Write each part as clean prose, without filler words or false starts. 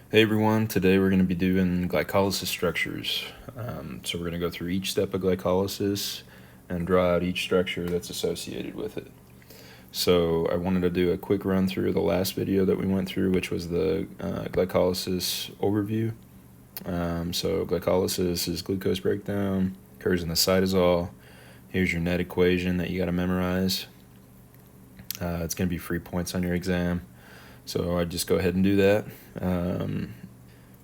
Hey everyone, today we're going to be doing glycolysis structures. So we're going to go through each step of glycolysis and draw out each structure that's associated with it. So I wanted to do a quick run through the last video that we went through, which was the glycolysis overview. So glycolysis is glucose breakdown, occurs in the cytosol. Here's your net equation that you got to memorize. It's going to be free points on your exam. So I'd just go ahead and do that.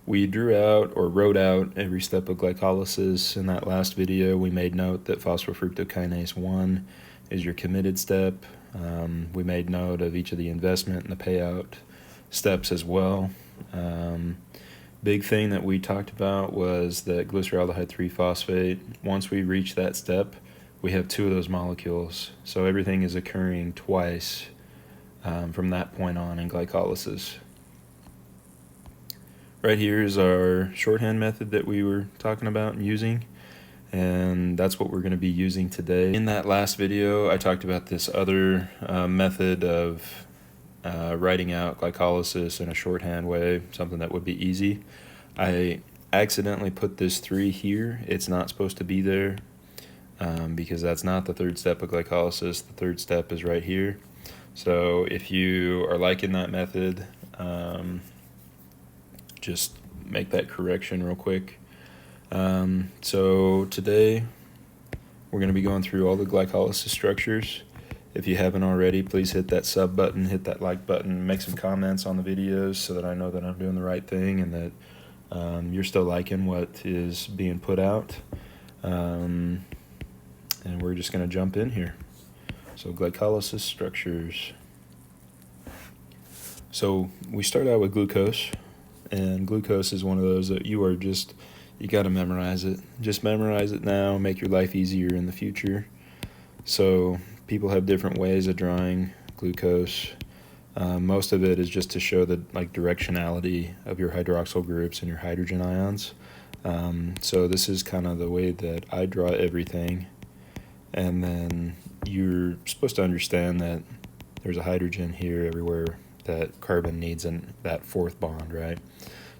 We drew out or wrote out every step of glycolysis. In that last video, we made note that phosphofructokinase 1 is your committed step. We made note of each of the investment and the payout steps as well. Big thing that we talked about was that glyceraldehyde 3-phosphate, once we reach that step, we have two of those molecules. So everything is occurring twice from that point on in glycolysis. Right here is our shorthand method that we were talking about and using, and that's what we're going to be using today. In that last video, I talked about this other method of writing out glycolysis in a shorthand way, something that would be easy. I accidentally put this 3 here. It's not supposed to be there because that's not the third step of glycolysis. The third step is right here. So if you are liking that method, just make that correction real quick. So today we're going to be going through all the glycolysis structures. If you haven't already, please hit that sub button, hit that like button, make some comments on the videos so that I know that I'm doing the right thing and that you're still liking what is being put out. And we're just going to jump in here. So glycolysis structures. So we start out with glucose, and glucose is one of those that you got to memorize it. Just memorize it now, make your life easier in the future. So people have different ways of drawing glucose. Most of it is just to show the directionality of your hydroxyl groups and your hydrogen ions. So this is kind of the way that I draw everything. And then you're supposed to understand that there's a hydrogen here everywhere that carbon needs that fourth bond, right?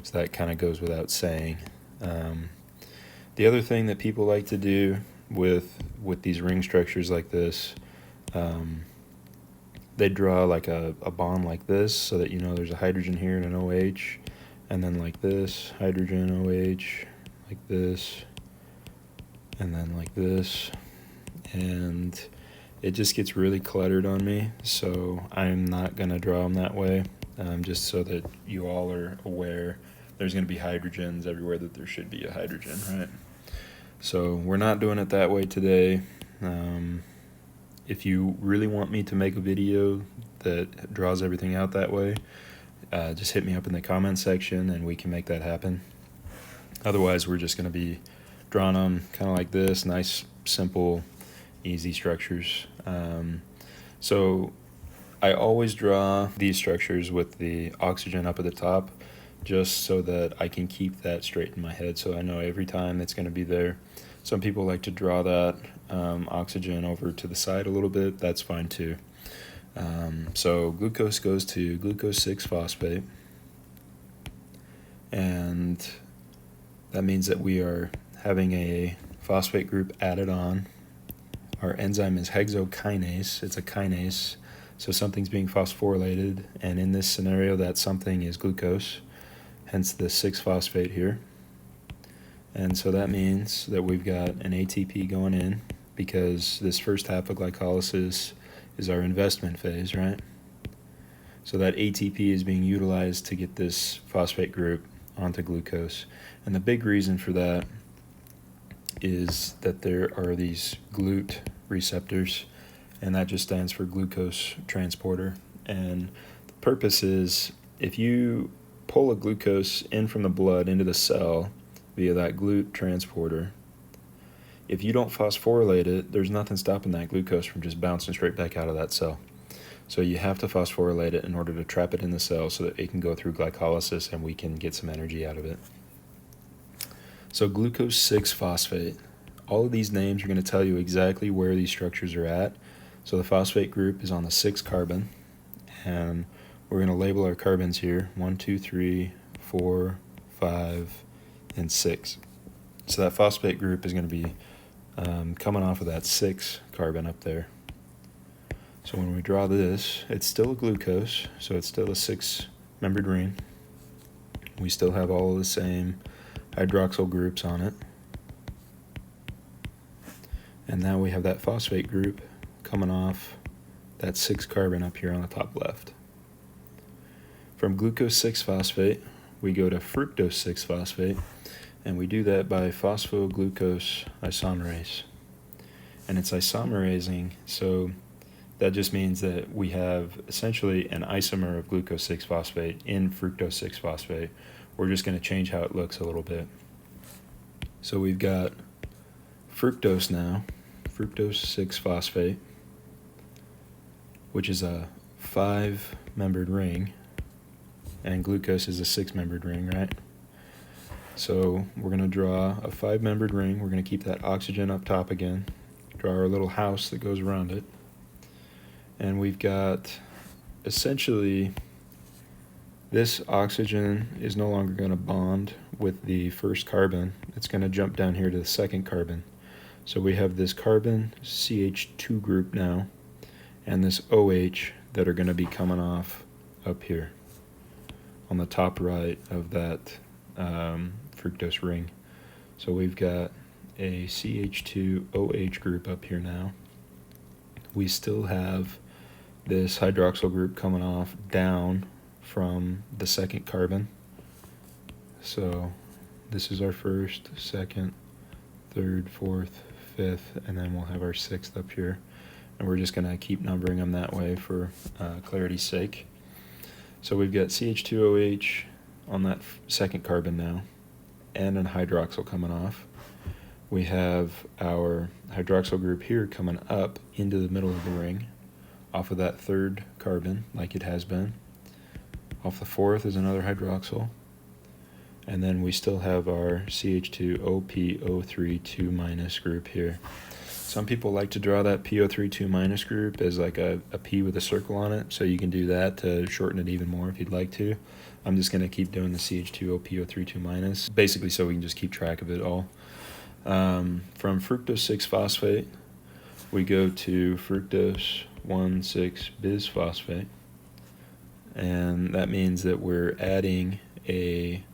So that kind of goes without saying. The other thing that people like to do with these ring structures like this, they draw like a bond like this so that you know there's a hydrogen here and an OH, and then like this, hydrogen, OH, like this, and then like this. And it just gets really cluttered on me, so I'm not going to draw them that way, just so that you all are aware there's going to be hydrogens everywhere that there should be a hydrogen, right? So we're not doing it that way today. If you really want me to make a video that draws everything out that way, just hit me up in the comment section and we can make that happen. Otherwise, we're just going to be drawing them kind of like this, nice, simple, easy structures. So I always draw these structures with the oxygen up at the top, just so that I can keep that straight in my head, so I know every time it's going to be there. Some people like to draw that oxygen over to the side a little bit. That's fine too. So glucose goes to glucose 6-phosphate, and that means that we are having a phosphate group added on. Our enzyme is hexokinase. It's a kinase, so something's being phosphorylated, and in this scenario that something is glucose, hence the 6-phosphate here. And so that means that we've got an ATP going in, because this first half of glycolysis is our investment phase, right? So that ATP is being utilized to get this phosphate group onto glucose. And the big reason for that is that there are these GLUT receptors, and that just stands for glucose transporter. And the purpose is, if you pull a glucose in from the blood into the cell via that GLUT transporter, if you don't phosphorylate it, there's nothing stopping that glucose from just bouncing straight back out of that cell. So you have to phosphorylate it in order to trap it in the cell so that it can go through glycolysis and we can get some energy out of it. So glucose 6-phosphate. All of these names are going to tell you exactly where these structures are at. So the phosphate group is on the 6th carbon, and we're going to label our carbons here, 1, 2, 3, 4, 5, and 6. So that phosphate group is going to be coming off of that 6 carbon up there. So when we draw this, it's still a glucose, so it's still a 6-membered ring. We still have all of the same hydroxyl groups on it. And now we have that phosphate group coming off that 6 carbon up here on the top left. From glucose 6-phosphate, we go to fructose 6-phosphate, and we do that by phosphoglucose isomerase. And it's isomerizing, so that just means that we have essentially an isomer of glucose 6-phosphate in fructose 6-phosphate. We're just going to change how it looks a little bit. So we've got fructose now, fructose 6-phosphate, which is a 5-membered ring, and glucose is a 6-membered ring, right? So we're going to draw a 5-membered ring. We're going to keep that oxygen up top again, draw our little house that goes around it. And we've got essentially this oxygen is no longer going to bond with the first carbon. It's going to jump down here to the second carbon. So we have this carbon CH2 group now and this OH that are going to be coming off up here on the top right of that fructose ring. So we've got a CH2OH group up here now. We still have this hydroxyl group coming off down from the second carbon. So this is our first, second, third, fourth, fifth, and then we'll have our 6th up here. And we're just going to keep numbering them that way for clarity's sake. So we've got CH2OH on that second carbon now, and an hydroxyl coming off. We have our hydroxyl group here coming up into the middle of the ring, off of that 3rd carbon, like it has been. Off the 4th is another hydroxyl. And then we still have our CH2OPO3 2- group here. Some people like to draw that PO3 2- group as like a P with a circle on it, so you can do that to shorten it even more if you'd like to. I'm just going to keep doing the CH2OPO3 2-, basically so we can just keep track of it all. From fructose 6-phosphate, we go to fructose 1,6-bisphosphate, and that means that we're adding a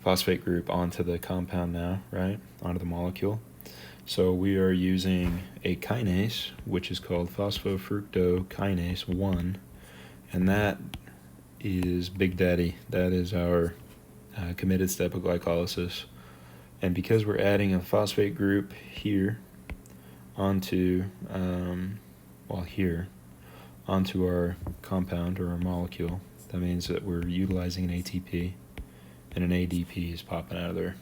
phosphate group onto the compound now, right, onto the molecule. So we are using a kinase, which is called phosphofructokinase 1, and that is Big Daddy. That is our committed step of glycolysis. And because we're adding a phosphate group here onto, onto our compound or our molecule, that means that we're utilizing an ATP, and an ADP is popping out of there.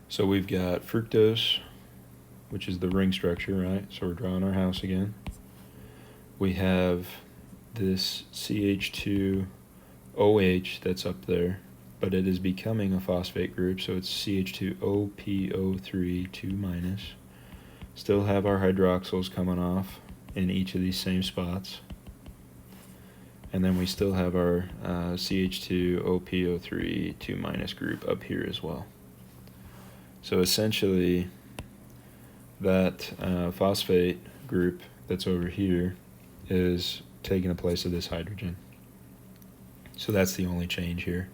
So we've got fructose, which is the ring structure, right? So we're drawing our house again. We have this CH2OH that's up there, but it is becoming a phosphate group, so it's CH2OPO3 2-. Still have our hydroxyls coming off in each of these same spots. And then we still have our CH2OPO3 2- group up here as well. So essentially, that phosphate group that's over here is taking the place of this hydrogen. So that's the only change here.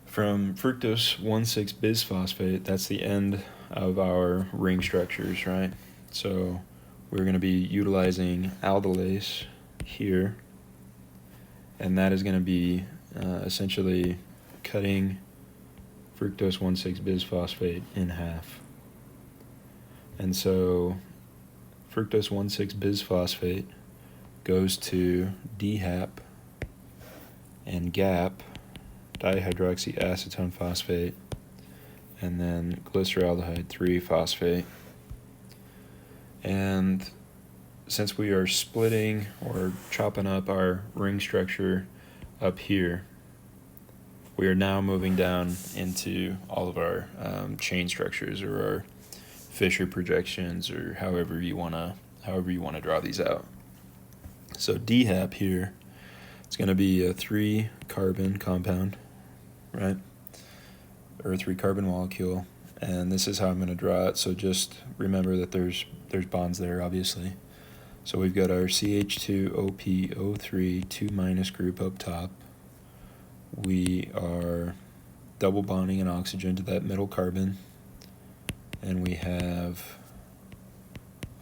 From fructose 1,6-bisphosphate, that's the end of our ring structures, right? So we're going to be utilizing aldolase here, and that is going to be essentially cutting fructose 1,6-bisphosphate in half. And so fructose 1,6-bisphosphate goes to DHAP and GAP, dihydroxyacetone phosphate, and then glyceraldehyde 3-phosphate. And since we are splitting or chopping up our ring structure up here, we are now moving down into all of our chain structures or our Fisher projections, or however you wanna draw these out. So DHAP here, It's going to be a 3-carbon compound, right? Or a 3-carbon molecule. And this is how I'm going to draw it. So just remember that there's bonds there, obviously. So we've got our CH2OPO3 2- group up top. We are double bonding an oxygen to that middle carbon. And we have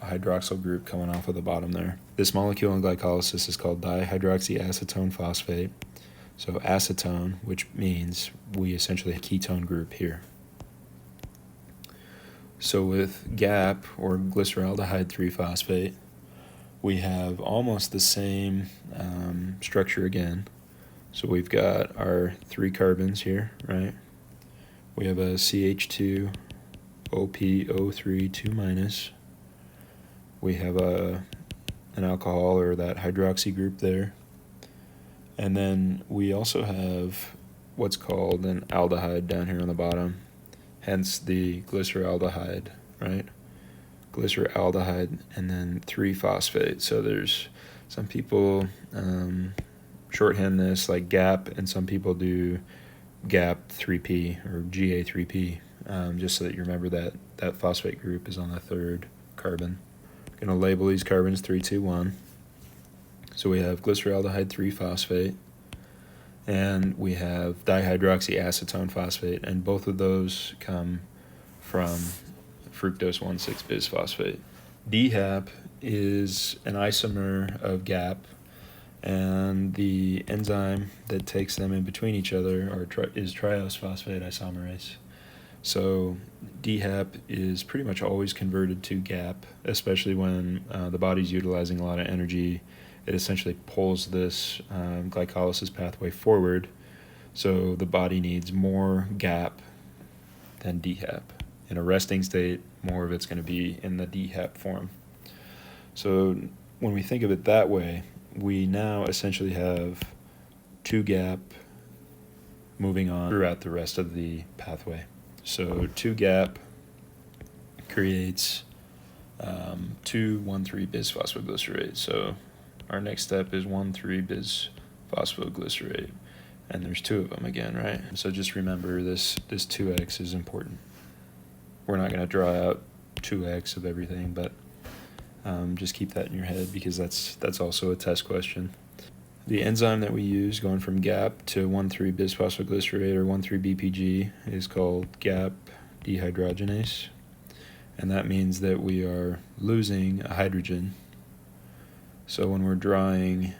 a hydroxyl group coming off of the bottom there. This molecule in glycolysis is called dihydroxyacetone phosphate. So acetone, which means we essentially have a ketone group here. So with GAP, or glyceraldehyde 3-phosphate, we have almost the same structure again. So we've got our 3 carbons here, right? We have a CH2OPO3 2-. We have an alcohol, or that hydroxy group there. And then we also have what's called an aldehyde down here on the bottom, hence the glyceraldehyde, right? Glyceraldehyde and then 3-phosphate. So there's some people shorthand this like GAP, and some people do GAP 3P or GA3P, just so that you remember that phosphate group is on the 3rd carbon. I'm going to label these carbons 3, 2, 1. So we have glyceraldehyde 3-phosphate, and we have dihydroxyacetone phosphate, and both of those come from fructose 1,6-bisphosphate. DHAP is an isomer of GAP, and the enzyme that takes them in between each other is triose phosphate isomerase. So DHAP is pretty much always converted to GAP, especially when the body's utilizing a lot of energy. It essentially pulls this glycolysis pathway forward, so the body needs more GAP than DHAP. In a resting state, more of it's going to be in the DHAP form. So when we think of it that way, we now essentially have 2 GAP moving on throughout the rest of the pathway. So 2 GAP creates 2,1,3-bisphosphoglycerate. So our next step is 1,3-bisphosphoglycerate, and there's 2 of them again, right? So just remember this 2x is important. We're not going to draw out 2x of everything, but just keep that in your head, because that's also a test question. The enzyme that we use going from GAP to 1,3-bisphosphoglycerate, or 1,3-BPG, is called GAP dehydrogenase, and that means that we are losing a hydrogen. So when we're drawing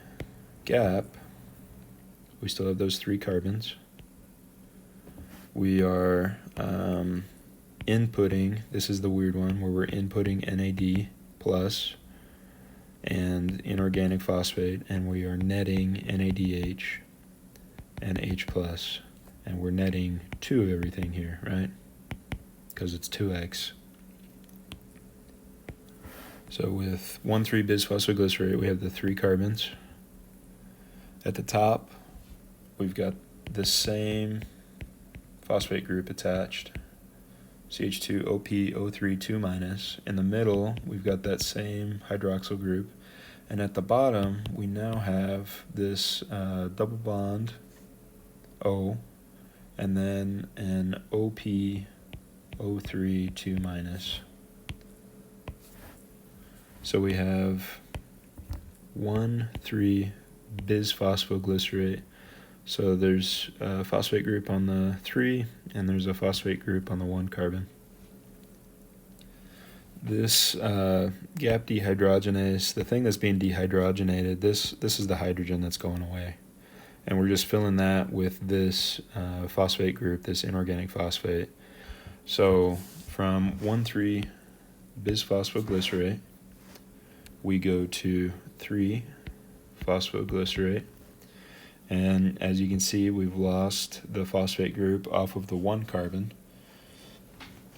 GAP, we still have those 3 carbons. We are inputting, this is the weird one, where we're inputting NAD plus and inorganic phosphate, and we are netting NADH and H plus, and we're netting 2 of everything here, right? Because it's 2x. So with 1,3-bisphosphoglycerate, we have the 3 carbons. At the top, we've got the same phosphate group attached, CH2OPO3 2-. In the middle, we've got that same hydroxyl group. And at the bottom, we now have this double bond O, and then an OPO3 2-. So we have 1,3-bisphosphoglycerate. So there's a phosphate group on the 3, and there's a phosphate group on the 1 carbon. This GAP dehydrogenase, the thing that's being dehydrogenated, this is the hydrogen that's going away. And we're just filling that with this phosphate group, this inorganic phosphate. So from 1,3-bisphosphoglycerate, we go to 3-phosphoglycerate. And as you can see, we've lost the phosphate group off of the 1 carbon.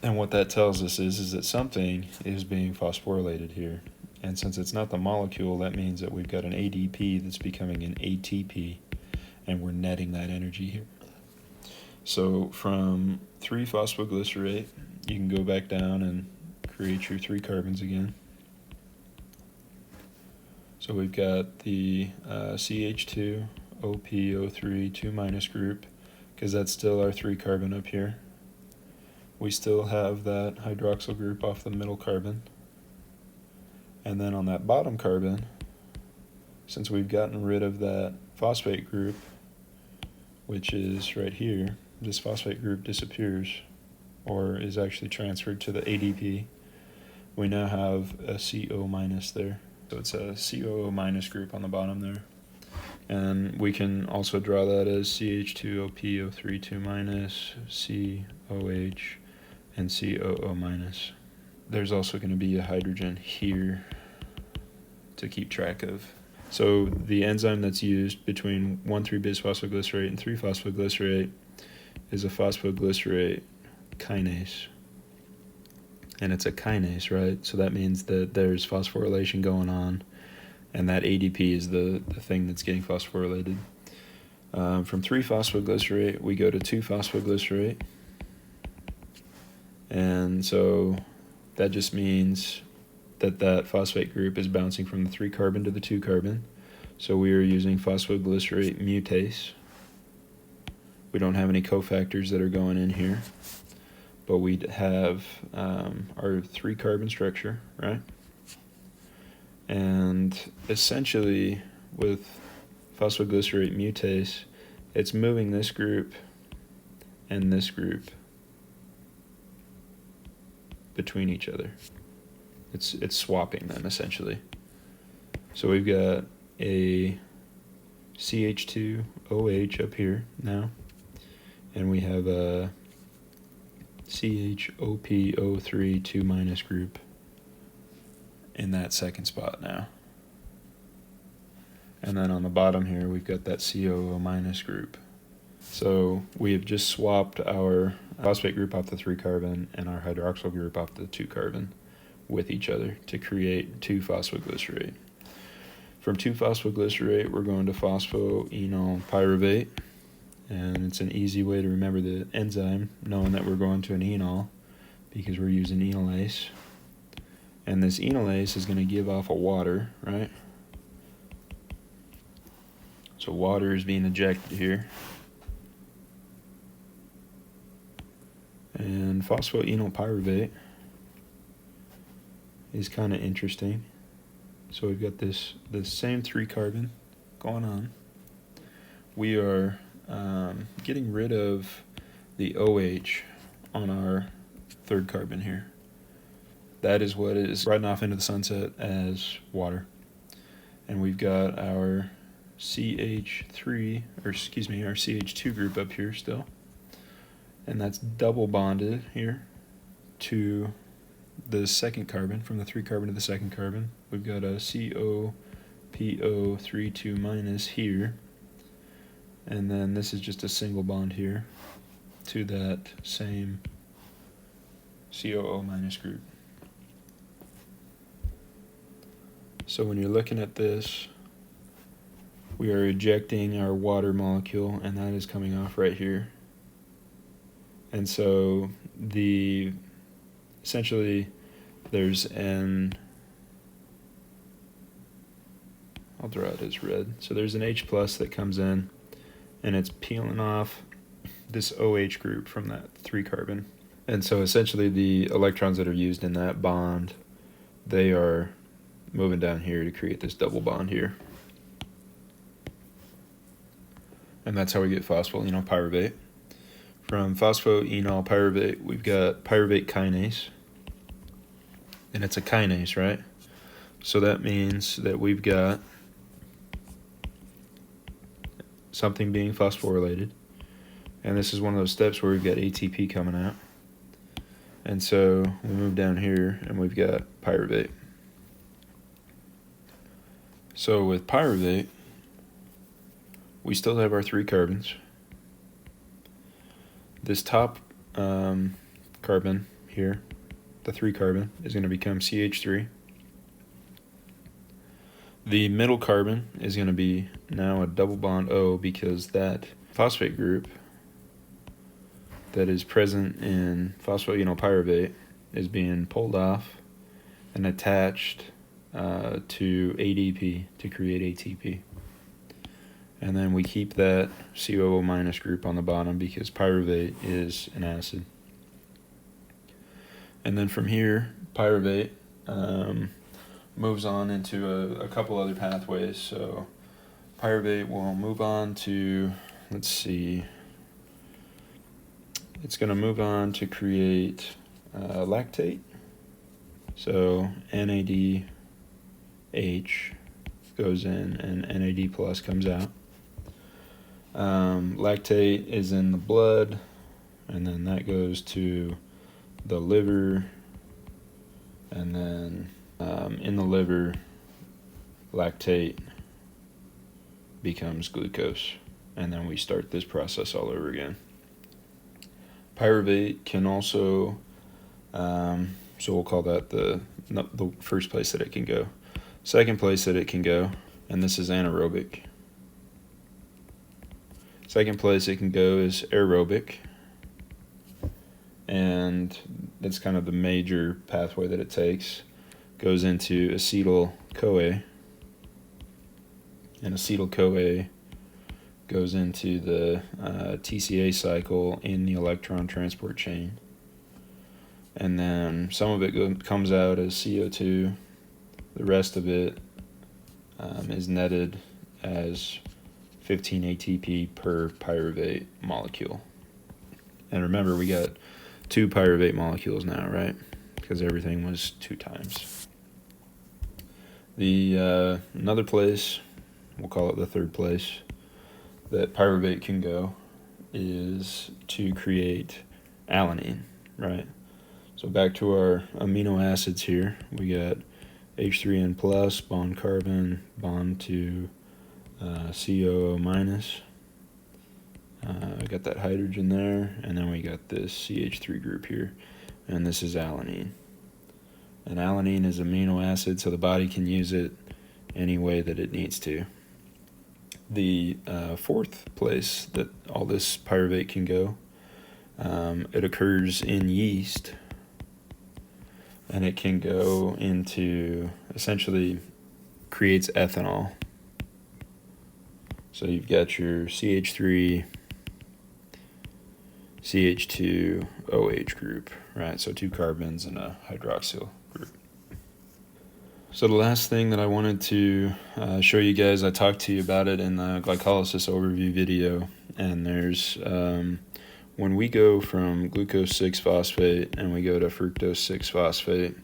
And what that tells us is that something is being phosphorylated here. And since it's not the molecule, that means that we've got an ADP that's becoming an ATP, and we're netting that energy here. So from 3-phosphoglycerate, you can go back down and create your 3 carbons again. So we've got the CH2 OPO3 2- group, because that's still our 3 carbon up here. We still have that hydroxyl group off the middle carbon. And then on that bottom carbon, since we've gotten rid of that phosphate group, which is right here, this phosphate group disappears, or is actually transferred to the ADP. We now have a CO- there. So it's a COO- group on the bottom there. And we can also draw that as CH2OPO3 2-, COH, and COO-. There's also going to be a hydrogen here to keep track of. So the enzyme that's used between 1,3-bisphosphoglycerate and 3-phosphoglycerate is a phosphoglycerate kinase. And it's a kinase, right? So that means that there's phosphorylation going on, and that ADP is the thing that's getting phosphorylated. From 3-phosphoglycerate, we go to 2-phosphoglycerate. And so that just means that phosphate group is bouncing from the 3 carbon to the 2 carbon. So we are using phosphoglycerate mutase. We don't have any cofactors that are going in here, but we have our 3 carbon structure, right? And essentially with phosphoglycerate mutase, it's moving this group and this group between each other. It's swapping them essentially. So we've got a CH2OH up here now, and we have a CHOPO3 2- group in that second spot now. And then on the bottom here, we've got that COO- group. So we have just swapped our phosphate group off the 3 carbon and our hydroxyl group off the 2 carbon with each other to create 2-phosphoglycerate. From 2-phosphoglycerate, we're going to phosphoenol pyruvate, and it's an easy way to remember the enzyme, knowing that we're going to an enol because we're using enolase. And this enolase is going to give off a water, right? So water is being ejected here. And phosphoenol pyruvate is kind of interesting. So we've got this same 3 carbon going on. We are getting rid of the OH on our 3rd carbon here. That is what is riding off into the sunset as water. And we've got our CH3, our CH2 group up here still. And that's double bonded here to the 2nd carbon, from the 3 carbon to the 2nd carbon. We've got a COPO3 2- here. And then this is just a single bond here to that same COO- group. So when you're looking at this, we are ejecting our water molecule, and that is coming off right here. And so essentially there's I'll draw it as red. So there's an H+ that comes in, and it's peeling off this OH group from that 3 carbon. And so essentially the electrons that are used in that bond, they are moving down here to create this double bond here. And that's how we get phosphoenol pyruvate. From phosphoenol pyruvate, we've got pyruvate kinase. And it's a kinase, right? So that means that we've got something being phosphorylated. And this is one of those steps where we've got ATP coming out. And so we move down here and we've got pyruvate. So with pyruvate, we still have our 3 carbons. This top carbon here, the 3 carbon, is going to become CH3. The middle carbon is going to be now a double bond O, because that phosphate group that is present in phosphoenol pyruvate is being pulled off and attached to ADP to create ATP. And then we keep that COO minus group on the bottom because pyruvate is an acid. And then from here, pyruvate moves on into a couple other pathways. So pyruvate will move on to, let's see, it's going to move on to create lactate. So NADH goes in and NAD plus comes out. Lactate is in the blood, and then that goes to the liver, and then in the liver, lactate becomes glucose, and then we start this process all over again. Pyruvate can also, so we'll call that the first place that it can go. Second place that it can go, and this is anaerobic. Second place it can go is aerobic, and that's kind of the major pathway that it takes. Goes into acetyl-CoA, and acetyl-CoA goes into the TCA cycle in the electron transport chain. And then some of it comes out as CO2. The rest of it is netted as 15 ATP per pyruvate molecule. And remember, we got 2 pyruvate molecules now, right? Because everything was 2 times. The another place, we'll call it the third place, that pyruvate can go is to create alanine, right? So back to our amino acids here, we got H3N plus, bond carbon, bond to COO minus. I got that hydrogen there, and then we got this CH3 group here, and this is alanine. And alanine is amino acid, so the body can use it any way that it needs to. The fourth place that all this pyruvate can go, it occurs in yeast, and it can go into, essentially creates ethanol. So you've got your CH3, CH2, OH group, right? So 2 carbons and a hydroxyl group. So the last thing that I wanted to show you guys, I talked to you about it in the glycolysis overview video, and there's, when we go from glucose 6-phosphate and we go to fructose 6-phosphate,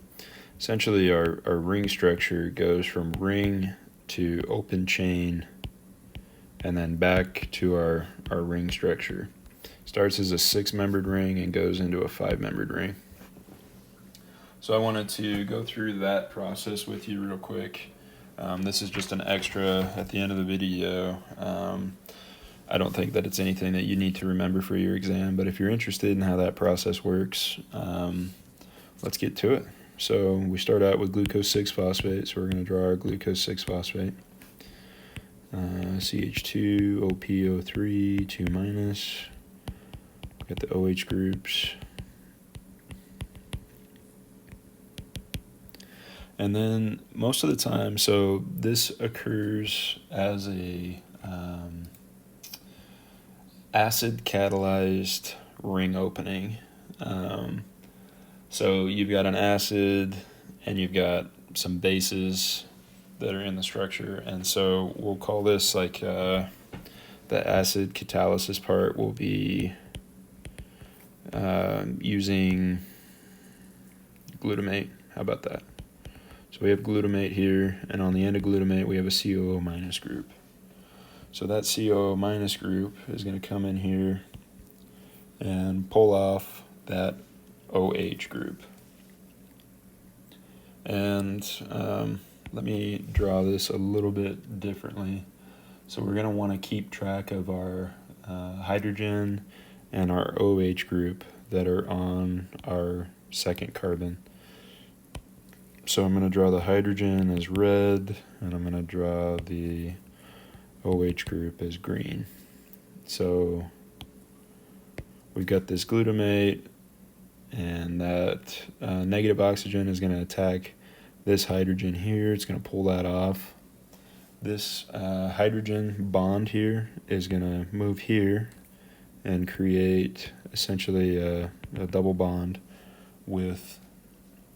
essentially our ring structure goes from ring to open chain and then back to our ring structure. Starts as a 6-membered ring and goes into a 5-membered ring. So I wanted to go through that process with you real quick. This is just an extra at the end of the video. I don't think that it's anything that you need to remember for your exam, but if you're interested in how that process works, let's get to it. So we start out with glucose 6-phosphate, so we're going to draw our glucose 6-phosphate. CH2, OPO3, 2 minus. Got the OH groups. And then most of the time, so this occurs as a acid catalyzed ring opening. So you've got an acid and you've got some bases that are in the structure, and so we'll call this like the acid catalysis part will be using glutamate. How about that? So we have glutamate here, and on the end of glutamate we have a COO minus group. So that COO minus group is going to come in here and pull off that OH group. And let me draw this a little bit differently. So we're going to want to keep track of our hydrogen and our OH group that are on our second carbon. So I'm going to draw the hydrogen as red, and I'm going to draw the OH group as green. So we've got this glutamate, and that negative oxygen is going to attack this hydrogen here. It's going to pull that off, This hydrogen bond here is going to move here and create essentially a double bond with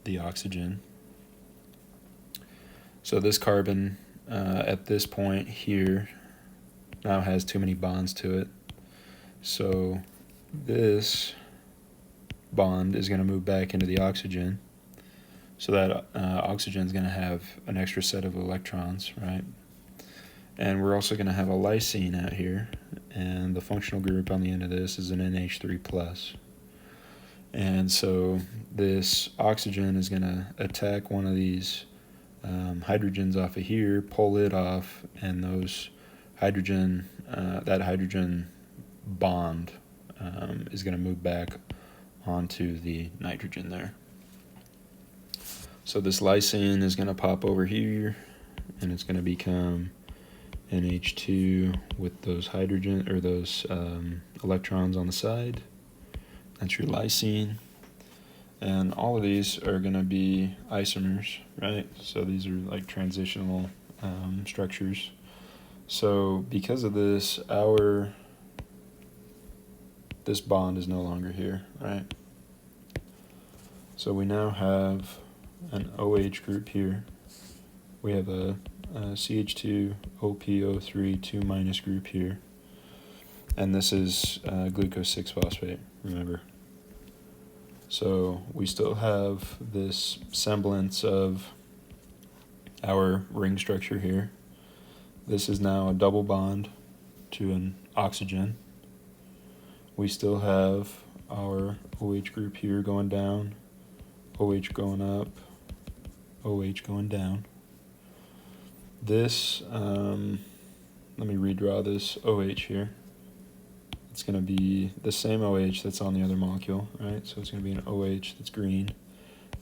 the oxygen. So this carbon at this point here now has too many bonds to it. So this bond is going to move back into the oxygen. So that oxygen is going to have an extra set of electrons, right? And we're also going to have a lysine out here, and the functional group on the end of this is an NH3+. And so this oxygen is going to attack one of these hydrogens off of here, pull it off, and those hydrogen, that hydrogen bond is going to move back onto the nitrogen there. So this lysine is going to pop over here, and it's going to become NH2 with those hydrogen or those electrons on the side. That's your lysine. And all of these are going to be isomers, right? So these are like transitional structures. So because of this, this bond is no longer here, right? So we now have an OH group here. We have a CH2 OPO3 2- group here. And this is glucose 6-phosphate, remember. So we still have this semblance of our ring structure here. This is now a double bond to an oxygen. We still have our OH group here going down, OH going up, OH going down. This, let me redraw this OH here. It's going to be the same OH that's on the other molecule, right? So it's going to be an OH that's green.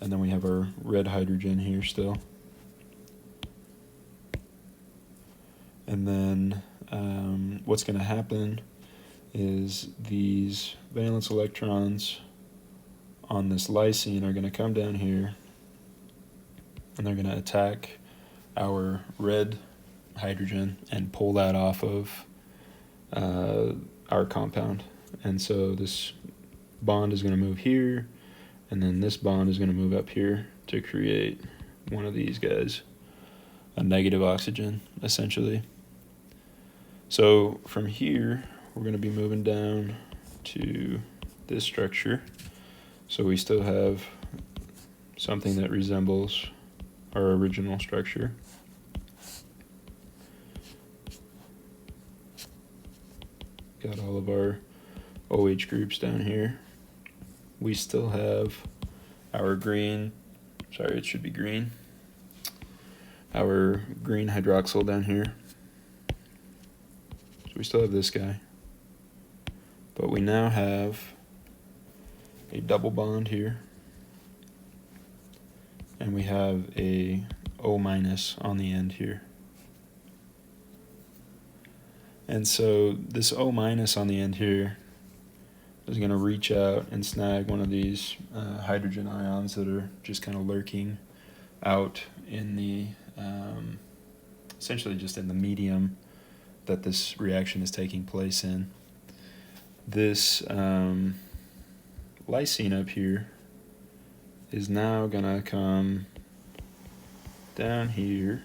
And then we have our red hydrogen here still. And then what's going to happen is these valence electrons on this lysine are going to come down here, and they're going to attack our red hydrogen and pull that off of our compound. And so this bond is going to move here, and then this bond is going to move up here to create one of these guys, a negative oxygen, essentially. So from here, we're going to be moving down to this structure. So we still have something that resembles our original structure. Got all of our OH groups down here. We still have our green, sorry, it should be green, our green hydroxyl down here. So we still have this guy. But we now have a double bond here, and we have a O- on the end here. And so this O- on the end here is going to reach out and snag one of these hydrogen ions that are just kind of lurking out in the, essentially just in the medium that this reaction is taking place in. This lysine up here is now going to come down here,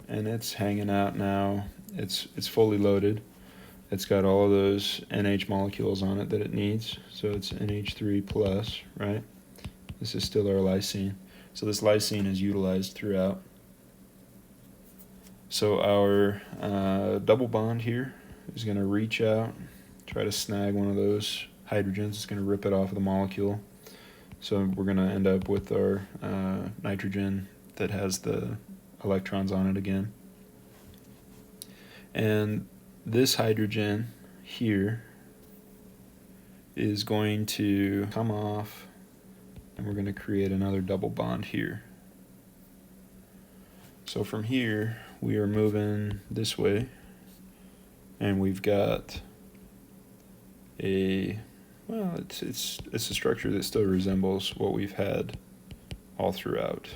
and it's hanging out now. It's fully loaded. It's got all of those NH molecules on it that it needs, so it's NH3+, right? This is still our lysine. So this lysine is utilized throughout. So our double bond here is going to reach out, try to snag one of those hydrogens. It's going to rip it off of the molecule. So we're going to end up with our nitrogen that has the electrons on it again. And this hydrogen here is going to come off, and we're going to create another double bond here. So from here, we are moving this way, and we've got a, well, it's a structure that still resembles what we've had all throughout.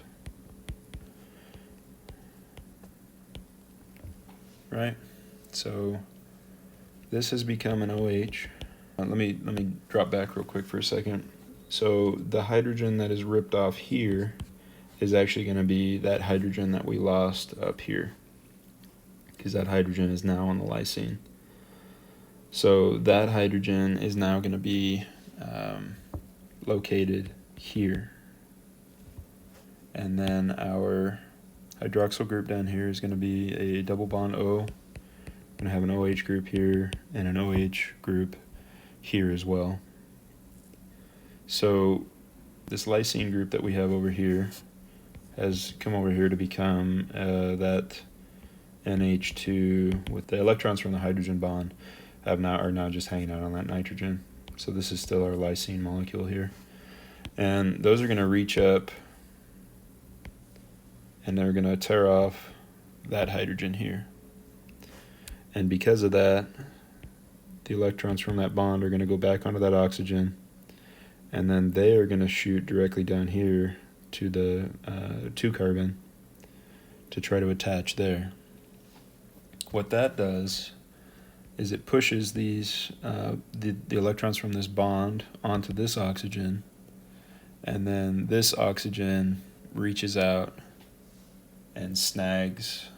right? So this has become an OH. Let me drop back real quick for a second. So the hydrogen that is ripped off here is actually going to be that hydrogen that we lost up here, because that hydrogen is now on the lysine. So that hydrogen is now going to be located here. And then our hydroxyl group down here is going to be a double bond O. We're going to have an OH group here and an OH group here as well. So this lysine group that we have over here has come over here to become that NH2 with the electrons from the hydrogen bond are now just hanging out on that nitrogen. So this is still our lysine molecule here. And those are going to reach up and they're going to tear off that hydrogen here. And because of that, the electrons from that bond are going to go back onto that oxygen, and then they are going to shoot directly down here to the 2-carbon to try to attach there. What that does is it pushes these the electrons from this bond onto this oxygen, and then this oxygen reaches out and snags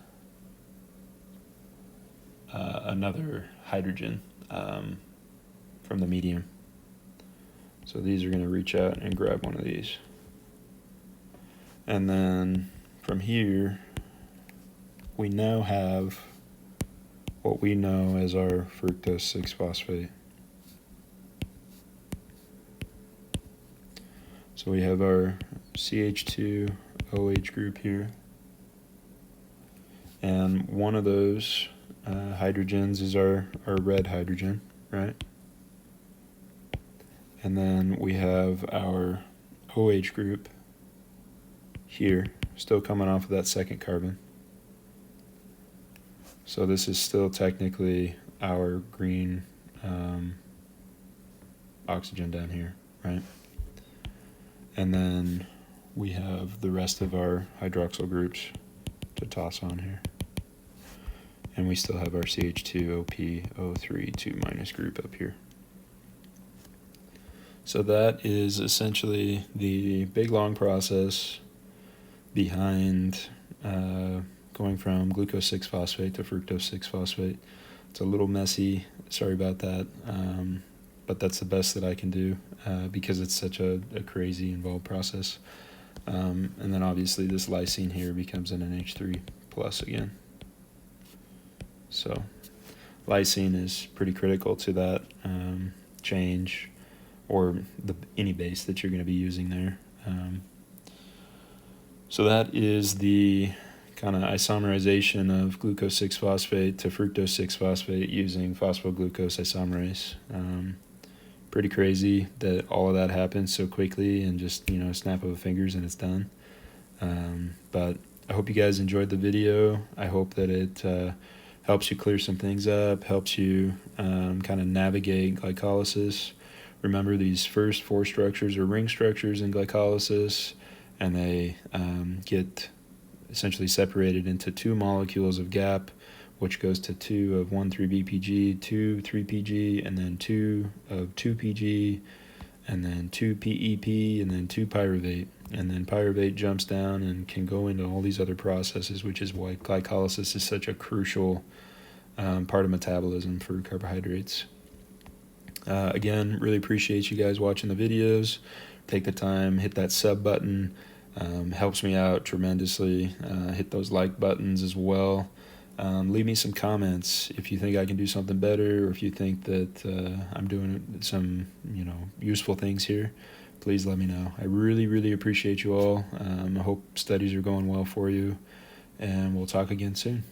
another hydrogen from the medium. So these are going to reach out and grab one of these. And then from here, we now have what we know as our fructose 6-phosphate. So we have our CH2OH group here. And one of those hydrogens is our red hydrogen, right? And then we have our OH group here, still coming off of that 2nd carbon. So this is still technically our green oxygen down here, right? And then we have the rest of our hydroxyl groups to toss on here. And we still have our CH2OPO3 2- group up here. So that is essentially the big long process behind going from glucose 6-phosphate to fructose 6-phosphate. It's a little messy, sorry about that, but that's the best that I can do because it's such a crazy involved process. And then obviously this lysine here becomes an NH3 plus again. So lysine is pretty critical to that change, or any base that you're going to be using there. So that is the kind of isomerization of glucose 6-phosphate to fructose 6-phosphate using phosphoglucose isomerase. Pretty crazy that all of that happens so quickly and just, a snap of the fingers and it's done. But I hope you guys enjoyed the video. I hope that it helps you clear some things up, helps you kind of navigate glycolysis. Remember, these first 4 structures are ring structures in glycolysis, and they get essentially separated into 2 molecules of GAP, which goes to 2 of 1,3-BPG, 2 3-PG, and then 2 of 2-PG, and then 2 PEP, and then 2 pyruvate. And then pyruvate jumps down and can go into all these other processes, which is why glycolysis is such a crucial part of metabolism for carbohydrates. Again, really appreciate you guys watching the videos. Take the time, hit that sub button. Helps me out tremendously. Hit those like buttons as well. Leave me some comments if you think I can do something better, or if you think that I'm doing some useful things here. Please let me know. I really, really appreciate you all. I hope studies are going well for you, and we'll talk again soon.